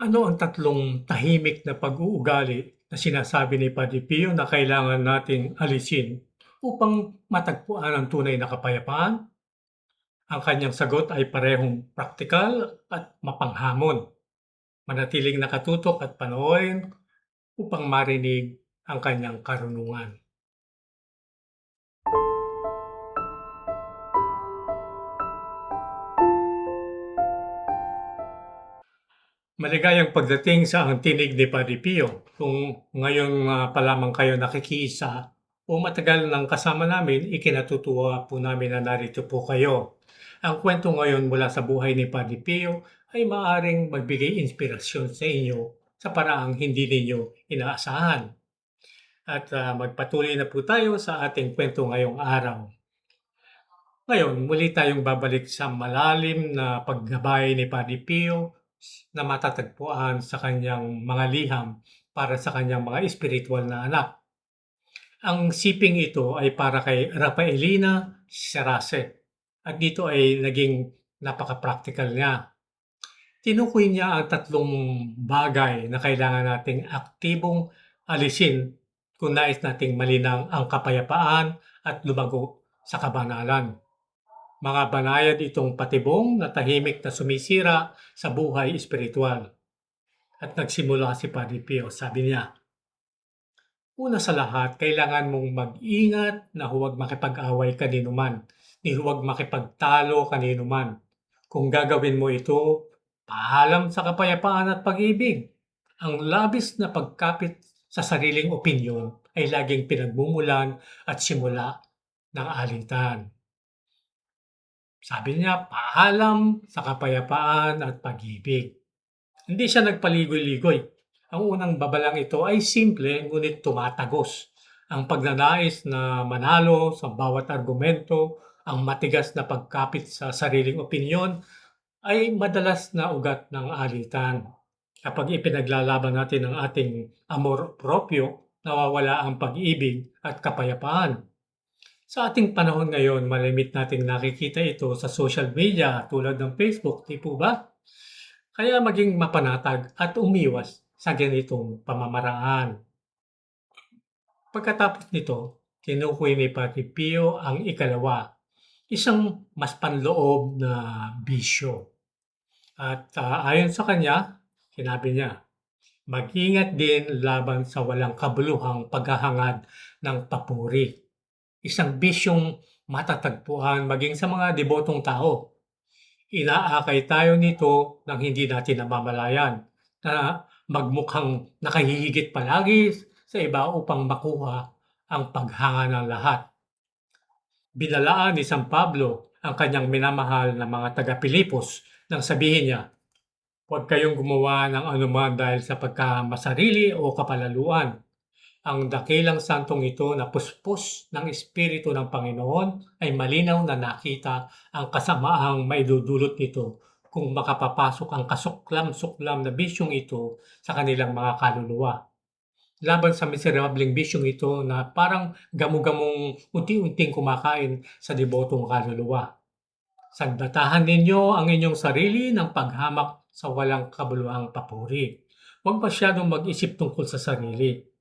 Ano ang tatlong tahimik na pag-uugali na sinasabi ni Padre Pio na kailangan nating alisin upang matagpuan ang tunay na kapayapaan? Ang kanyang sagot ay parehong praktikal at mapanghamon. Manatiling nakatutok at panoorin upang marinig ang kanyang karunungan. Maligayang pagdating sa ang tinig ni Padre Pio. Kung ngayon pa lamang kayo nakikiisa o matagal nang kasama namin, ikinatutuwa po namin na narito po kayo. Ang kwento ngayon mula sa buhay ni Padre Pio ay maaaring magbigay inspirasyon sa inyo sa paraang hindi ninyo inaasahan. At magpatuloy na po tayo sa ating kwento ngayong araw. Ngayon, muli tayong babalik sa malalim na paggabay ni Padre Pio na matatagpuan sa kanyang mga liham para sa kanyang mga espiritual na anak. Ang siping ito ay para kay Rafaelina Serase at dito ay naging napaka-practical niya. Tinukoy niya ang tatlong bagay na kailangan nating aktibong alisin kung nais nating malinang ang kapayapaan at lumago sa kabanalan. Mga banayad itong patibong na tahimik na sumisira sa buhay espiritual. At nagsimula si Padre Pio, sabi niya, una sa lahat, kailangan mong mag-ingat na huwag makipag-away kanino man, ni huwag makipagtalo kanino man. Kung gagawin mo ito, paalam sa kapayapaan at pag-ibig. Ang labis na pagkapit sa sariling opinyon ay laging pinagmumulan at simula ng alitan. Sabi niya, paalam sa kapayapaan at pag-ibig. Hindi siya nagpaligoy-ligoy. Ang unang babalang ito ay simple ngunit tumatagos. Ang pagnanais na manalo sa bawat argumento, ang matigas na pagkapit sa sariling opinyon ay madalas na ugat ng alitan. Kapag ipinaglalaban natin ang ating amor proprio, nawawala ang pag-ibig at kapayapaan. Sa ating panahon ngayon, malimit nating nakikita ito sa social media tulad ng Facebook, di po ba? Kaya maging mapanatag at umiwas sa ganitong pamamaraan. Pagkatapos nito, tinukoy ni Padre Pio ang ikalawa, isang mas panloob na bisyo. At ayon sa kanya, sinabi niya, mag-ingat din laban sa walang kabuluhang paghahangad ng papuri. Isang bisyong matatagpuan maging sa mga debotong tao. Inaakay tayo nito nang hindi natin namamalayan na magmukhang nakahihigit palagi sa iba upang makuha ang paghanga ng lahat. Binalaan ni San Pablo ang kanyang minamahal na mga taga-Pilipos nang sabihin niya, huwag kayong gumawa ng anuman dahil sa pagkamasarili o kapalaluan. Ang dakilang santong ito na puspos ng Espiritu ng Panginoon ay malinaw na nakita ang kasamaang maidudulot nito kung makapapasok ang kasuklam-suklam na bisyong ito sa kanilang mga kaluluwa. Laban sa miserableng bisyong ito na parang gamu-gamong unti-unting kumakain sa debotong kaluluwa. Sagbatahan ninyo ang inyong sarili ng paghamak sa walang kabuluhang papuri. Huwag masyadong mag-isip tungkol sa sarili.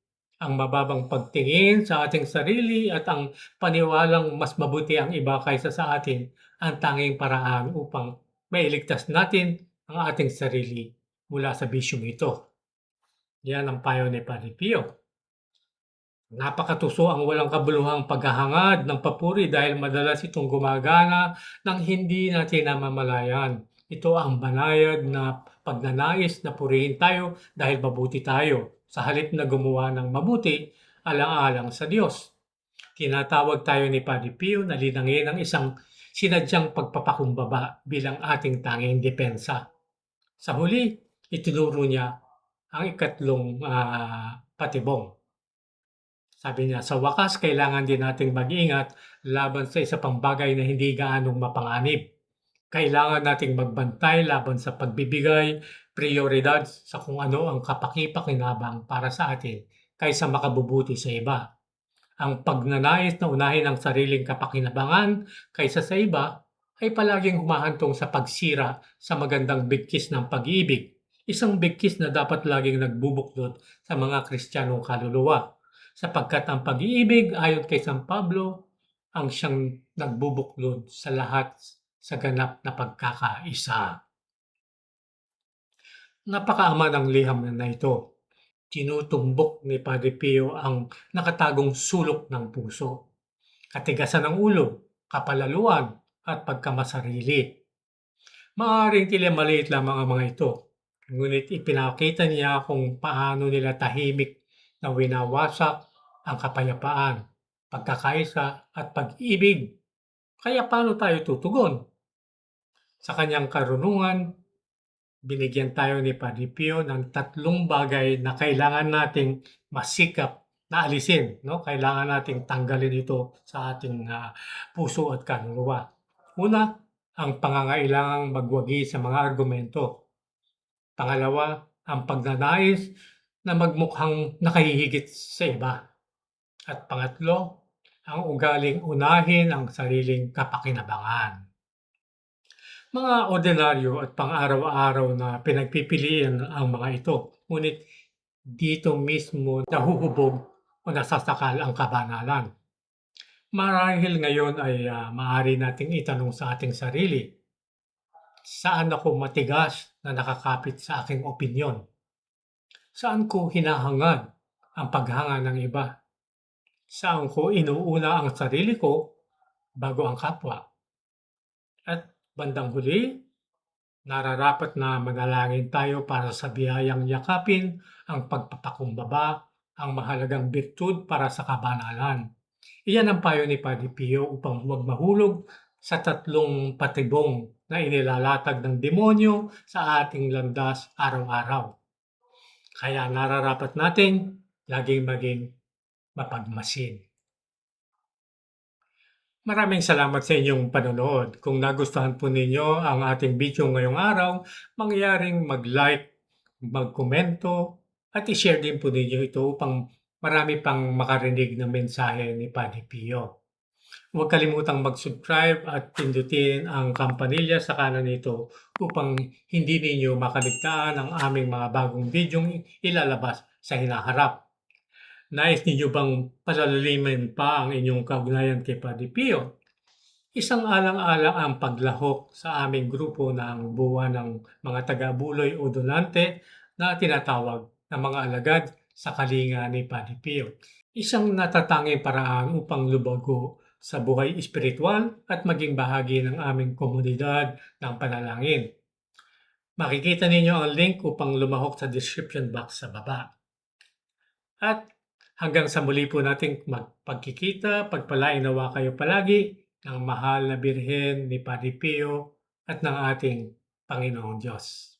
Ang mababang pagtingin sa ating sarili at ang paniwalang mas mabuti ang iba kaysa sa atin ang tanging paraan upang mailigtas natin ang ating sarili mula sa bisyong ito. Yan ang payo ni Padre Pio. Napakatuso ang walang kabuluhang paghahangad ng papuri dahil madalas itong gumagana nang hindi natin namamalayan. Ito ang banayad na pagnanais na purihin tayo dahil mabuti tayo sa halip na gumawa ng mabuti alang-alang sa Diyos. Tinatawag tayo ni Padre Pio na linangin ang isang sinadyang pagpapakumbaba bilang ating tanging depensa. Sa huli, itinuro niya ang ikatlong patibong. Sabi niya, sa wakas, kailangan din nating mag-ingat laban sa isa pang bagay na hindi gaanong mapanganib. Kailangan nating magbantay laban sa pagbibigay prioridad sa kung ano ang kapaki-pakinabang para sa atin kaysa makabubuti sa iba. Ang pagnanais na unahin ang sariling kapakinabangan kaysa sa iba ay palaging humahantong sa pagsira sa magandang bigkis ng pag-ibig. Isang bigkis na dapat laging nagbubuklod sa mga Kristiyanong kaluluwa, sapagkat ang pag-iibig ayon kay San Pablo ang siyang nagbubuklod sa lahat sa ganap na pagkakaisa. Napakaama ng liham na ito. Tinutumbok ni Padre Pio ang nakatagong sulok ng puso, katigasan ng ulo, kapalaluan, at pagkamasarili. Maaaring tila maliit lamang ang mga ito, ngunit ipinakita niya kung paano nila tahimik na winawasak ang kapayapaan, pagkakaisa, at pag-ibig. Kaya paano tayo tutugon? Sa kanyang karunungan, binigyan tayo ni Padre Pio ng 3 bagay na kailangan nating masikap na alisin, no? Kailangan nating tanggalin ito sa ating puso at kaluluwa. Una, ang pangangailangang magwagi sa mga argumento. Pangalawa, ang pagnanais na magmukhang nakahihigit sa iba. At pangatlo, ang ugaling unahin ang sariling kapakinabangan. Mga ordinaryo at pang-araw-araw na pinagpipilian ang mga ito, ngunit dito mismo nahuhubog o nasasakal ang kabanalan. Marahil ngayon ay maaari nating itanong sa ating sarili, saan ako matigas na nakakapit sa aking opinyon? Saan ko hinahangad ang paghanga ng iba? Saan ko inuuna ang sarili ko bago ang kapwa? At bandang huli, nararapat na manalangin tayo para sa biyayang yakapin ang pagpapakumbaba, ang mahalagang birtud para sa kabanalan. Iyan ang payo ni Padre Pio upang huwag mahulog sa 3 patibong na inilalatag ng demonyo sa ating landas araw-araw. Kaya nararapat nating laging maging mapagmasid. Maraming salamat sa inyong panonood. Kung nagustuhan po ninyo ang ating video ngayong araw, mangyaring mag-like, mag-komento, at i-share din po ninyo ito upang marami pang makarinig ng mensahe ni Padre Pio. Huwag kalimutang mag-subscribe at pindutin ang kampanilya sa kanan nito upang hindi ninyo makaligtaan ang aming mga bagong videong ilalabas sa hinaharap. Nais ninyo bang palalimin pa ang inyong kaugnayan kay Padre Pio? Isang alang-alang ang paglahok sa aming grupo ng buwan ng mga taga-buloy o donante na tinatawag na mga alagad sa kalinga ni Padre Pio. Isang natatanging paraan upang lubago sa buhay espiritual at maging bahagi ng aming komunidad ng panalangin. Makikita ninyo ang link upang lumahok sa description box sa baba. At hanggang sa muli po nating magpagkikita, pagpalain nawa kayo palagi ng mahal na Birhen ni Padre Pio at ng ating Panginoong Diyos.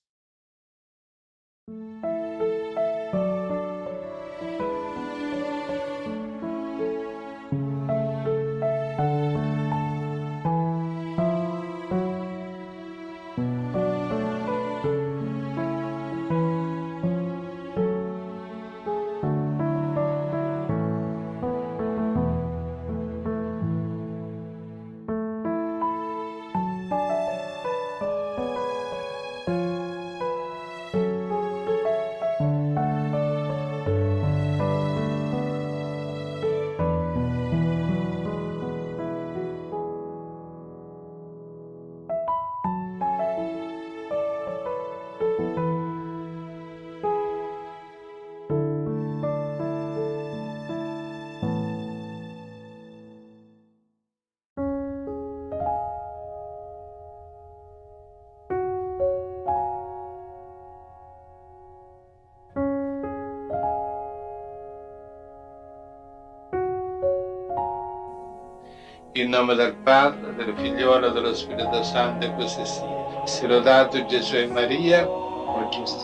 In nome del Padre, del Figliolo e dello Spirito Santo, e così sia. Sia lodato Gesù e Maria,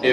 e